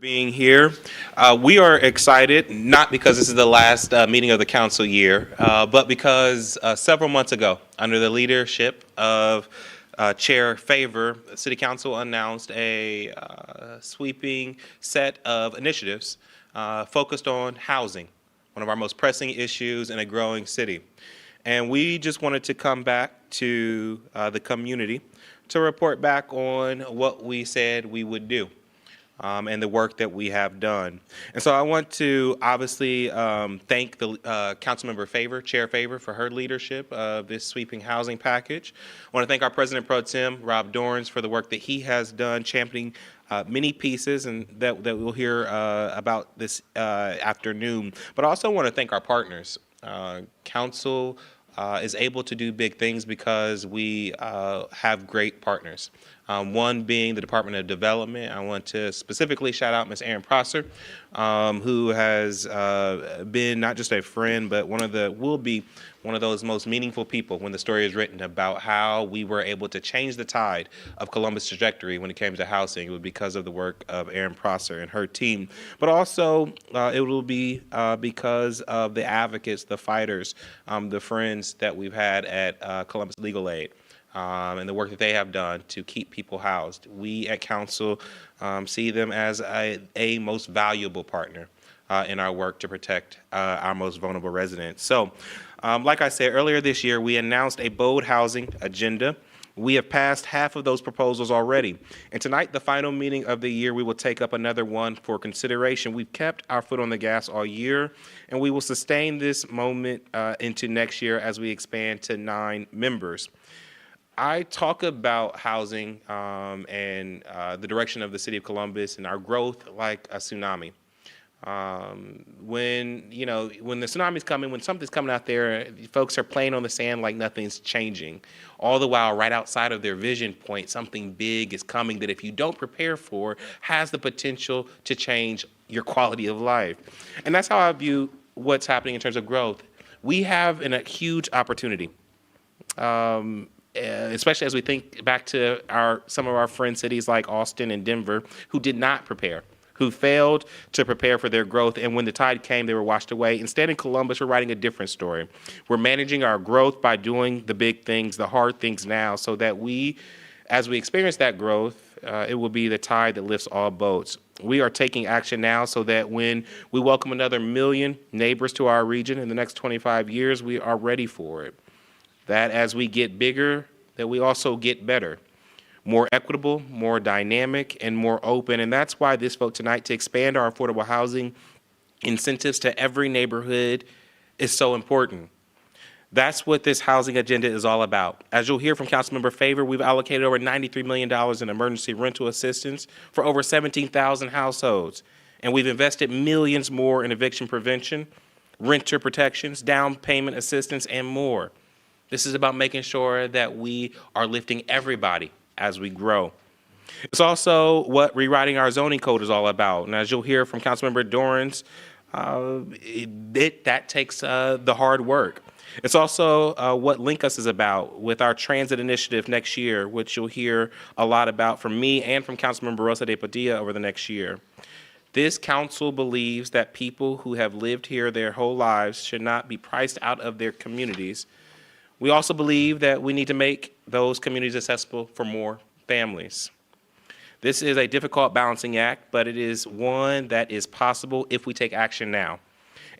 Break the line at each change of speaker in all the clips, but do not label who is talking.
Being here. We are excited, not because this is the last meeting of the council year, but because several months ago, under the leadership of Chair Favor, City Council announced a sweeping set of initiatives focused on housing, one of our most pressing issues in a growing city. And we just wanted to come back to the community to report back on what we said we would do. And the work that we have done. And so I want to obviously thank the Councilmember Favor, Chair Favor, for her leadership of this sweeping housing package. I want to thank our President Pro Tem, Rob Doren, for the work that he has done championing many pieces and that we'll hear about this afternoon. But I also want to thank our partners. Council is able to do big things because we have great partners. One being the Department of Development. I want to specifically shout out Ms. Erin Prosser, who has been not just a friend, but will be one of those most meaningful people when the story is written about how we were able to change the tide of Columbus' trajectory when it came to housing. It was because of the work of Erin Prosser and her team, but also it will be because of the advocates, the fighters, the friends that we've had at Columbus Legal Aid. And the work that they have done to keep people housed. We at Council see them as a most valuable partner in our work to protect our most vulnerable residents. So, like I said earlier this year, we announced a bold housing agenda. We have passed half of those proposals already. And tonight, the final meeting of the year, we will take up another one for consideration. We've kept our foot on the gas all year, and we will sustain this moment into next year as we expand to 9 members. I talk about housing and the direction of the city of Columbus and our growth like a tsunami. When the tsunami's coming, when something's coming out there, folks are playing on the sand like nothing's changing. All the while, right outside of their vision point, something big is coming that if you don't prepare for, has the potential to change your quality of life. And that's how I view what's happening in terms of growth. We have a huge opportunity. Especially as we think back to some of our friend cities like Austin and Denver, who did not prepare, who failed to prepare for their growth, and when the tide came, they were washed away. Instead, in Columbus, we're writing a different story. We're managing our growth by doing the big things, the hard things now, so that as we experience that growth, it will be the tide that lifts all boats. We are taking action now so that when we welcome another 1 million neighbors to our region in the next 25 years, we are ready for it. That as we get bigger, that we also get better, more equitable, more dynamic, and more open. And that's why this vote tonight to expand our affordable housing incentives to every neighborhood is so important. That's what this housing agenda is all about. As you'll hear from Councilmember Favor, we've allocated over $93 million in emergency rental assistance for over 17,000 households. And we've invested millions more in eviction prevention, renter protections, down payment assistance, and more. This is about making sure that we are lifting everybody as we grow. It's also what rewriting our zoning code is all about. And as you'll hear from Councilmember Doren's, that takes the hard work. It's also what Link Us is about with our transit initiative next year, which you'll hear a lot about from me and from Councilmember Rosa de Padilla over the next year. This council believes that people who have lived here their whole lives should not be priced out of their communities. We also believe that we need to make those communities accessible for more families. This is a difficult balancing act, but it is one that is possible if we take action now.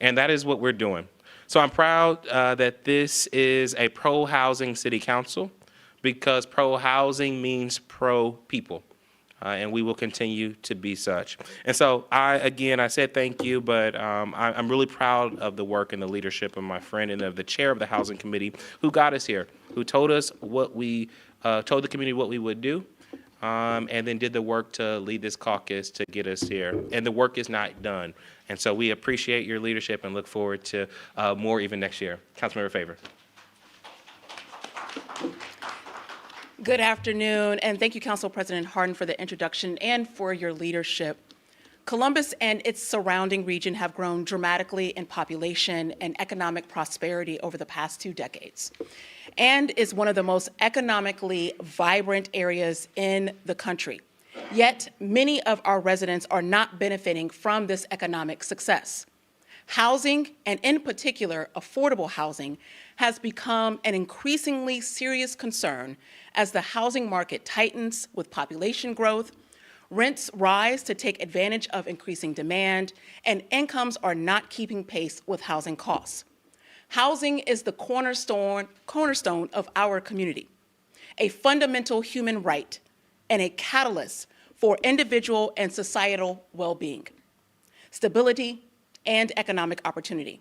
And that is what we're doing. So I'm proud that this is a pro-housing city council because pro-housing means pro-people. And we will continue to be such. And so I said thank you, but I'm really proud of the work and the leadership of my friend and of the chair of the Housing Committee who got us here, who told us told the community what we would do, and then did the work to lead this caucus to get us here. And the work is not done. And so we appreciate your leadership and look forward to more even next year. Councilmember Favor.
Good afternoon, and thank you, Council President Harden, for the introduction and for your leadership. Columbus and its surrounding region have grown dramatically in population and economic prosperity over the past 2 decades, and is one of the most economically vibrant areas in the country. Yet, many of our residents are not benefiting from this economic success. Housing, and in particular, affordable housing, has become an increasingly serious concern as the housing market tightens with population growth, rents rise to take advantage of increasing demand, and incomes are not keeping pace with housing costs. Housing is the cornerstone of our community, a fundamental human right and a catalyst for individual and societal well-being, stability, and economic opportunity.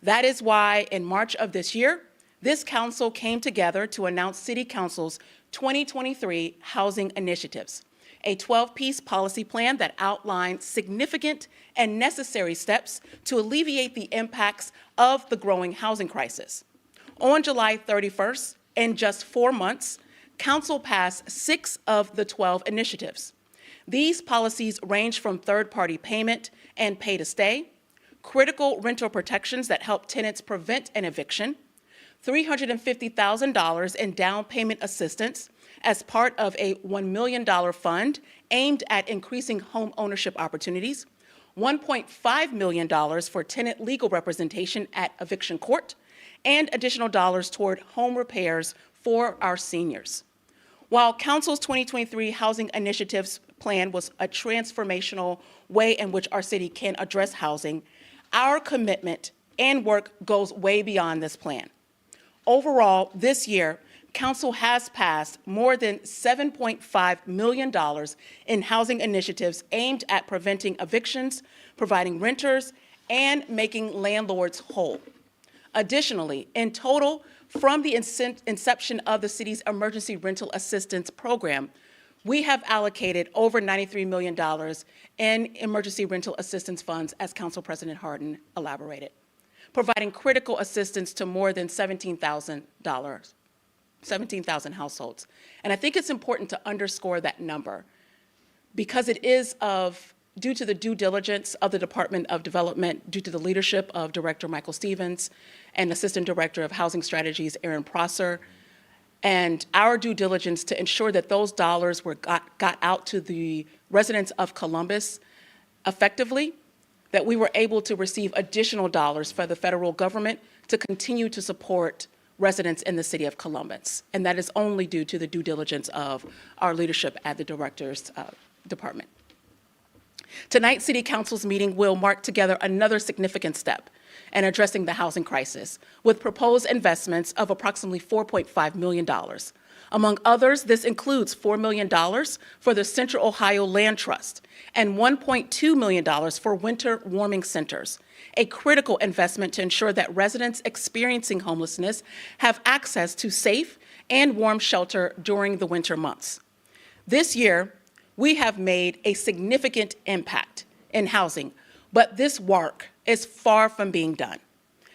That is why in March of this year, this council came together to announce City Council's 2023 housing initiatives, a 12-piece policy plan that outlines significant and necessary steps to alleviate the impacts of the growing housing crisis. On July 31st, in just 4 months, Council passed 6 of the 12 initiatives. These policies range from third-party payment and pay to stay, critical rental protections that help tenants prevent an eviction, $350,000 in down payment assistance as part of a $1 million fund aimed at increasing home ownership opportunities, $1.5 million for tenant legal representation at eviction court, and additional dollars toward home repairs for our seniors. While Council's 2023 Housing Initiatives Plan was a transformational way in which our city can address housing, our commitment and work goes way beyond this plan. Overall, this year, Council has passed more than $7.5 million in housing initiatives aimed at preventing evictions, providing renters, and making landlords whole. Additionally, in total, from the inception of the city's emergency rental assistance program, we have allocated over $93 million in emergency rental assistance funds, as Council President Harden elaborated, providing critical assistance to more than 17,000 households. And I think it's important to underscore that number because it is due to the due diligence of the Department of Development, due to the leadership of Director Michael Stevens and Assistant Director of Housing Strategies, Aaron Prosser, and our due diligence to ensure that those dollars got out to the residents of Columbus effectively, that we were able to receive additional dollars for the federal government to continue to support residents in the city of Columbus. And that is only due to the due diligence of our leadership at the Director's Department. Tonight's City Council's meeting will mark together another significant step in addressing the housing crisis with proposed investments of approximately $4.5 million. Among others, this includes $4 million for the Central Ohio Land Trust and $1.2 million for winter warming centers, a critical investment to ensure that residents experiencing homelessness have access to safe and warm shelter during the winter months. This year, we have made a significant impact in housing, but this work is far from being done.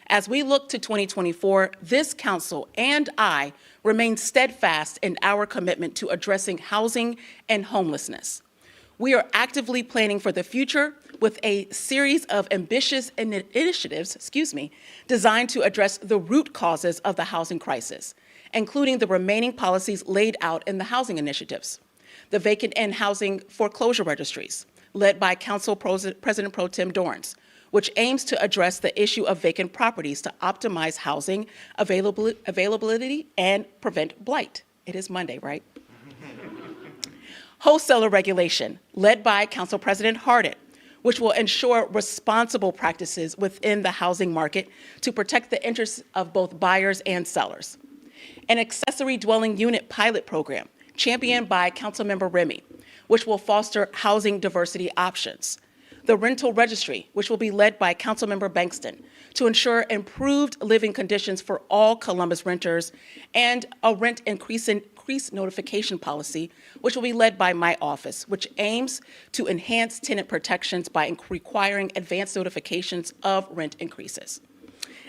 As we look to 2024, this council and I remain steadfast in our commitment to addressing housing and homelessness. We are actively planning for the future with a series of ambitious initiatives, designed to address the root causes of the housing crisis, including the remaining policies laid out in the housing initiatives, the vacant and housing foreclosure registries, led by Council President Pro Tem Doren, which aims to address the issue of vacant properties to optimize housing availability and prevent blight. It is Monday, right? Wholesaler regulation, led by Council President Harden, which will ensure responsible practices within the housing market to protect the interests of both buyers and sellers. An accessory dwelling unit pilot program, championed by Councilmember Remy, which will foster housing diversity options. The rental registry, which will be led by Councilmember Bankston, to ensure improved living conditions for all Columbus renters, and a rent increase notification policy, which will be led by my office, which aims to enhance tenant protections by requiring advance notifications of rent increases.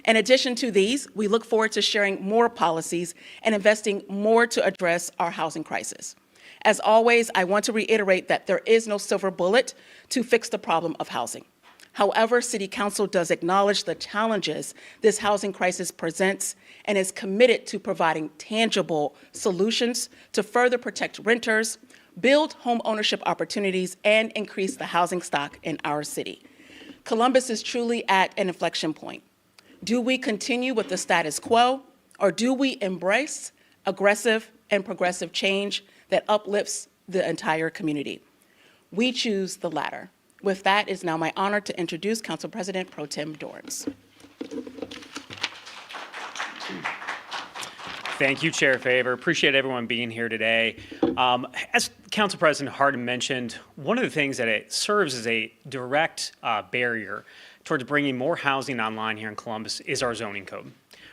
In addition to these, we look forward to sharing more policies and investing more to address our housing crisis. As always, I want to reiterate that there is no silver bullet to fix the problem of housing. However, City Council does acknowledge the challenges this housing crisis presents and is committed to providing tangible solutions to further protect renters, build home ownership opportunities, and increase the housing stock in our city. Columbus is truly at an inflection point. Do we continue with the status quo, or do we embrace aggressive and progressive change that uplifts the entire community? We choose the latter. With that, it is now my honor to introduce Council President Pro Tem Doren.
Thank you, Chair Favor. Appreciate everyone being here today. As Council President Harden mentioned, one of the things that it serves as a direct barrier towards bringing more housing online here in Columbus is our zoning code.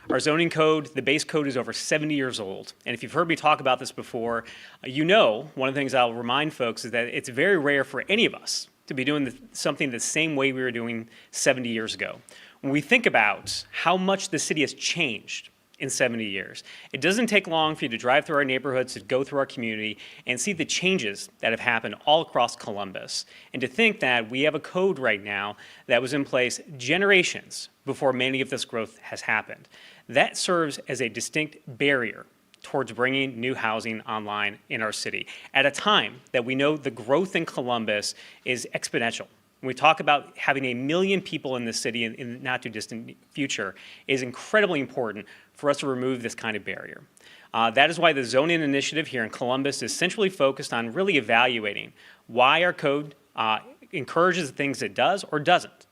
Our zoning code, the base code, is over 70 years old. And if you've heard me talk about this before, you know one of the things I'll remind folks is that it's very rare for any of us to be doing something the same way we were doing 70 years ago. When we think about how much the city has changed in 70 years, it doesn't take long for you to drive through our neighborhoods, to go through our community, and see the changes that have happened all across Columbus. And to think that we have a code right now that was in place generations before many of this growth has happened. That serves as a distinct barrier towards bringing new housing online in our city at a time that we know the growth in Columbus is exponential. When we talk about having 1 million people in the city in the not too distant future, it is incredibly important for us to remove this kind of barrier. That is why the zoning initiative here in Columbus is centrally focused on really evaluating why our code encourages the things it does or doesn't.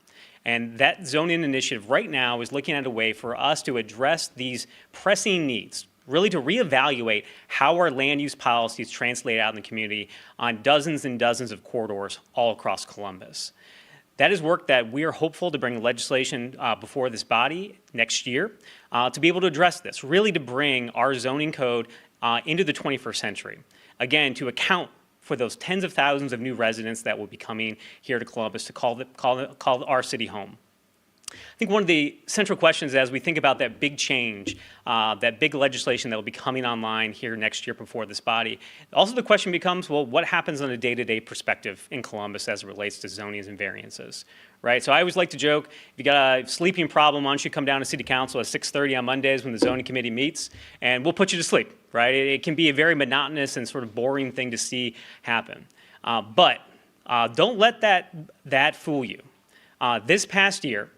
And that zoning initiative right now is looking at a way for us to address these pressing needs, really to reevaluate how our land use policies translate out in the community on dozens and dozens of corridors all across Columbus. That is work that we are hopeful to bring legislation before this body next year to be able to address this, really to bring our zoning code into the 21st century. Again, to account for those tens of thousands of new residents that will be coming here to Columbus to call our city home. I think one of the central questions as we think about that big change, that big legislation that will be coming online here next year before this body, also the question becomes, well, what happens on a day-to-day perspective in Columbus as it relates to zonings and variances, right? So I always like to joke, if you got a sleeping problem, why don't you come down to City Council at 6:30 on Mondays when the zoning committee meets, and we'll put you to sleep, right? It can be a very monotonous and sort of boring thing to see happen. But don't let that fool you. This past year,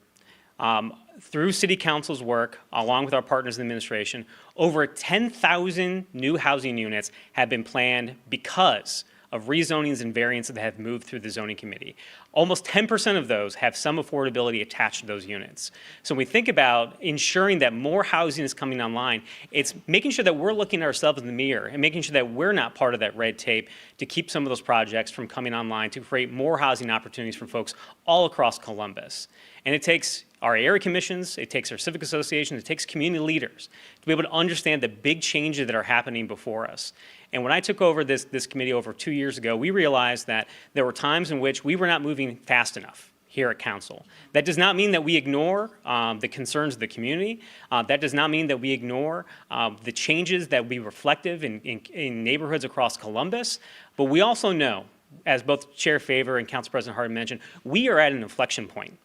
through City Council's work, along with our partners in the administration, over 10,000 new housing units have been planned because of rezonings and variances that have moved through the zoning committee. Almost 10% of those have some affordability attached to those units. So when we think about ensuring that more housing is coming online, it's making sure that we're looking at ourselves in the mirror and making sure that we're not part of that red tape to keep some of those projects from coming online to create more housing opportunities for folks all across Columbus. And it takes our area commissions, it takes our civic associations, it takes community leaders to be able to understand the big changes that are happening before us. And when I took over this committee over 2 years ago, we realized that there were times in which we were not moving fast enough here at Council. That does not mean that we ignore the concerns of the community. That does not mean that we ignore the changes that we reflective in neighborhoods across Columbus. But we also know, as both Chair Favor and Council President Harden mentioned, we are at an inflection point.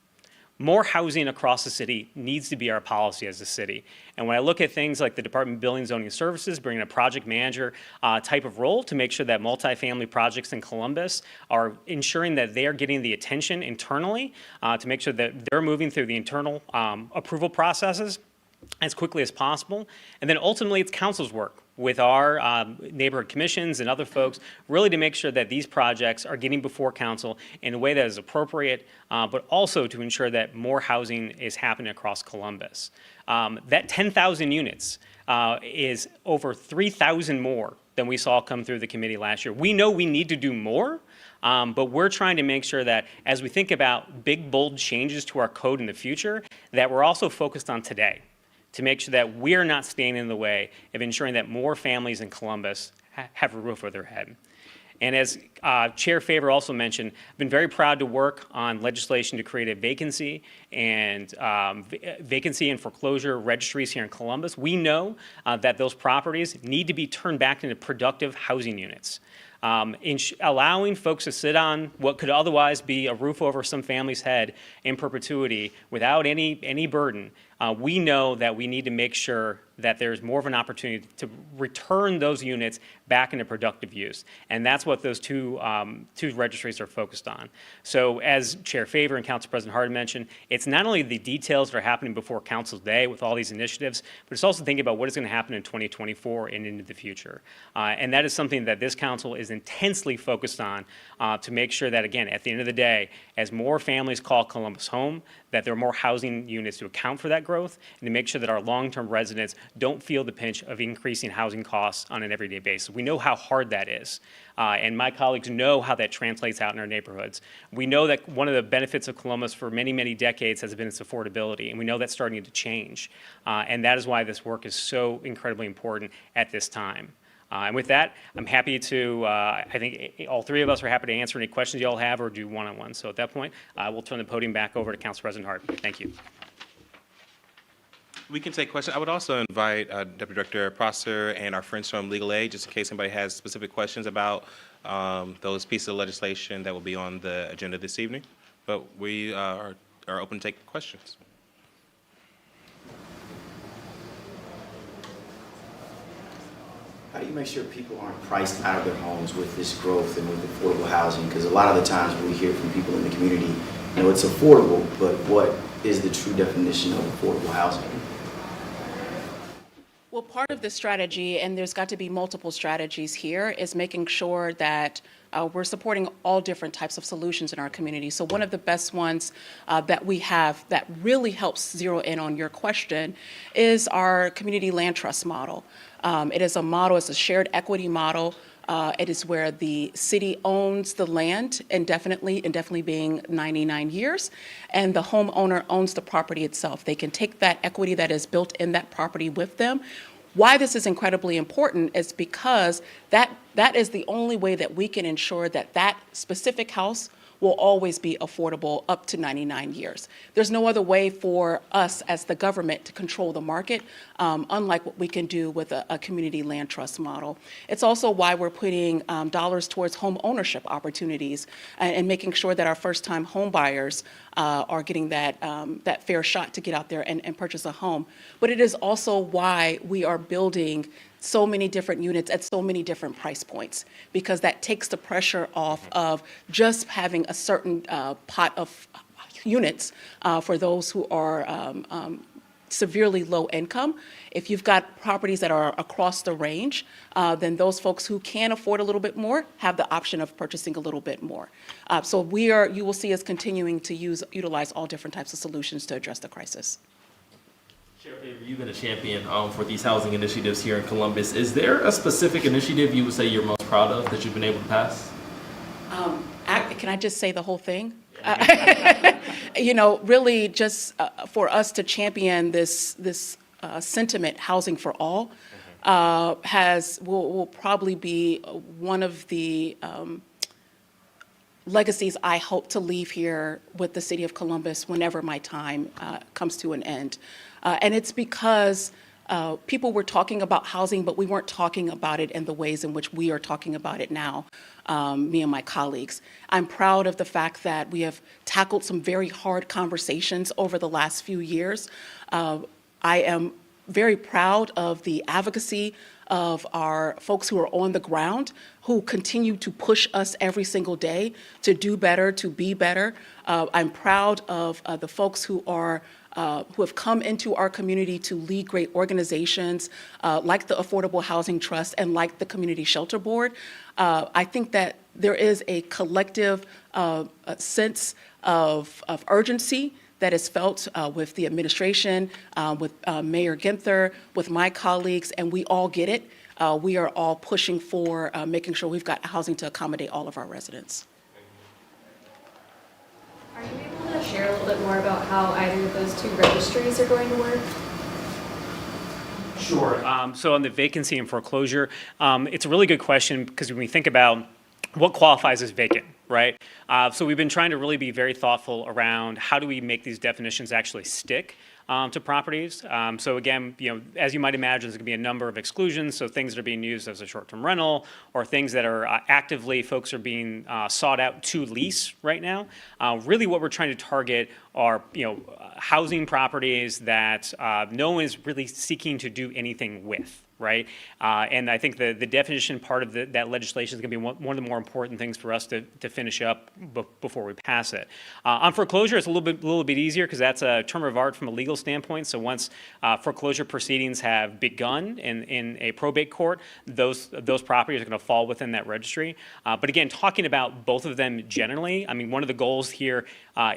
More housing across the city needs to be our policy as a city. And when I look at things like the Department of Building, Zoning and Services, bringing a project manager type of role to make sure that multifamily projects in Columbus are ensuring that they are getting the attention internally to make sure that they're moving through the internal approval processes as quickly as possible. And then ultimately it's council's work with our neighborhood commissions and other folks, really to make sure that these projects are getting before council in a way that is appropriate, but also to ensure that more housing is happening across Columbus. That 10,000 units is over 3,000 more than we saw come through the committee last year. We know we need to do more, but we're trying to make sure that as we think about big, bold changes to our code in the future, that we're also focused on today, to make sure that we're not standing in the way of ensuring that more families in Columbus have a roof over their head. And as Chair Favor also mentioned, I've been very proud to work on legislation to create a vacancy and foreclosure registries here in Columbus. We know that those properties need to be turned back into productive housing units. Allowing folks to sit on what could otherwise be a roof over some family's head in perpetuity without any burden We know that we need to make sure that there's more of an opportunity to return those units back into productive use. And that's what those two registries are focused on. So as Chair Favor and Council President Harden mentioned, it's not only the details that are happening before Council Day with all these initiatives, but it's also thinking about what is going to happen in 2024 and into the future. And that is something that this council is intensely focused on to make sure that, again, at the end of the day, as more families call Columbus home, that there are more housing units to account for that growth and to make sure that our long-term residents don't feel the pinch of increasing housing costs on an everyday basis. We know how hard that is, and my colleagues know how that translates out in our neighborhoods. We know that one of the benefits of Columbus for many, many decades has been its affordability, and we know that's starting to change, and that is why this work is so incredibly important at this time. And with that, I'm happy to, I think all three of us are happy to answer any questions you all have or do one-on-one. So at that point, we'll turn the podium back over to Council President Harden. Thank you.
We can take questions. I would also invite Deputy Director Prosser and our friends from Legal Aid, just in case anybody has specific questions about those pieces of legislation that will be on the agenda this evening. But we are open to take questions.
How do you make sure people aren't priced out of their homes with this growth and with affordable housing? Because a lot of the times we hear from people in the community, you know, it's affordable, but what is the true definition of affordable housing?
Well, part of the strategy, and there's got to be multiple strategies here, is making sure that we're supporting all different types of solutions in our community. So one of the best ones that we have that really helps zero in on your question is our community land trust model. It is a model, it's a shared equity model. It is where the city owns the land indefinitely being 99 years, and the homeowner owns the property itself. They can take that equity that is built in that property with them. Why this is incredibly important is because that is the only way that we can ensure that that specific house will always be affordable up to 99 years. There's no other way for us as the government to control the market, unlike what we can do with a community land trust model. It's also why we're putting dollars towards home ownership opportunities and making sure that our first-time home buyers are getting that fair shot to get out there and purchase a home. But it is also why we are building so many different units at so many different price points, because that takes the pressure off of just having a certain pot of units for those who are severely low income. If you've got properties that are across the range, then those folks who can afford a little bit more have the option of purchasing a little bit more. So you will see us continuing to utilize all different types of solutions to address the crisis.
Chair Favor, you've been a champion for these housing initiatives here in Columbus. Is there a specific initiative you would say you're most proud of that you've been able to pass?
Can I just say the whole thing? You know, really just for us to champion this sentiment, housing for all, will probably be one of the legacies I hope to leave here with the city of Columbus whenever my time comes to an end. And it's because people were talking about housing, but we weren't talking about it in the ways in which we are talking about it now, me and my colleagues. I'm proud of the fact that we have tackled some very hard conversations over the last few years. I am very proud of the advocacy of our folks who are on the ground, who continue to push us every single day to do better, to be better. I'm proud of the folks who have come into our community to lead great organizations like the Affordable Housing Trust and like the Community Shelter Board. I think that there is a collective sense of urgency that is felt with the administration, with Mayor Ginther, with my colleagues, and we all get it. We are all pushing for making sure we've got housing to accommodate all of our residents.
Are you able to share a little bit more about how either of those two registries are going to work?
Sure. So on the vacancy and foreclosure, it's a really good question because when we think about what qualifies as vacant, right? So we've been trying to really be very thoughtful around how do we make these definitions actually stick to properties. So again, as you might imagine, there's going to be a number of exclusions. So things that are being used as a short-term rental, or things that are actively folks are being sought out to lease right now. Really, what we're trying to target are housing properties that no one is really seeking to do anything with. Right, and I think the definition part of that legislation is going to be one of the more important things for us to finish up before we pass it. On foreclosure, it's a little bit easier because that's a term of art from a legal standpoint. So once foreclosure proceedings have begun in a probate court, those properties are going to fall within that registry. But again, talking about both of them generally, I mean, one of the goals here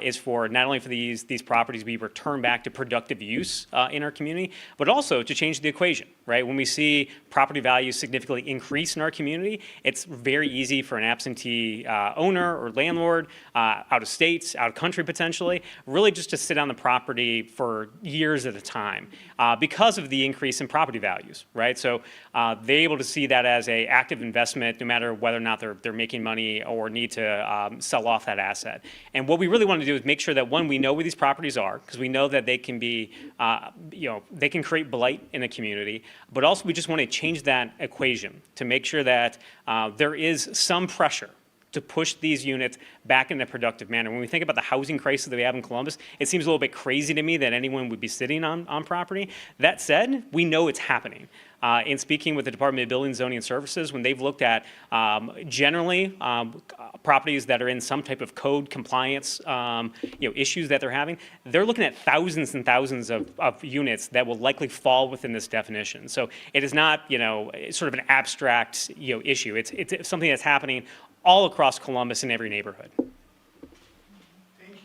is for not only for these properties to be returned back to productive use in our community, but also to change the equation. Right, when we see property values significantly increase in our community, it's very easy for an absentee owner or landlord out of state, out of country potentially, really just to sit on the property for years at a time because of the increase in property values, right? So they're able to see that as an active investment no matter whether or not they're making money or need to sell off that asset. And what we really want to do is make sure that, one, we know where these properties are, because we know that they can be, they can create blight in a community. But also, we just want to change that equation to make sure that there is some pressure to push these units back in a productive manner. When we think about the housing crisis that we have in Columbus, it seems a little bit crazy to me that anyone would be sitting on property. That said, we know it's happening. In speaking with the Department of Building, Zoning, and Services, when they've looked at generally properties that are in some type of code compliance issues that they're having, they're looking at thousands and thousands of units that will likely fall within this definition. So it is not sort of an abstract issue. It's something that's happening all across Columbus in every neighborhood.
Thank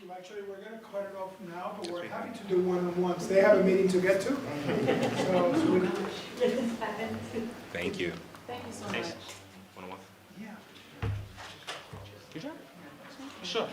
you. Actually, we're going to cut it off now, but we're happy to do one-on-ones. They have a meeting to get to.
Thank you.
Thank you so
Thanks.
much.
One-on-one.
Yeah.
Good job. Sure.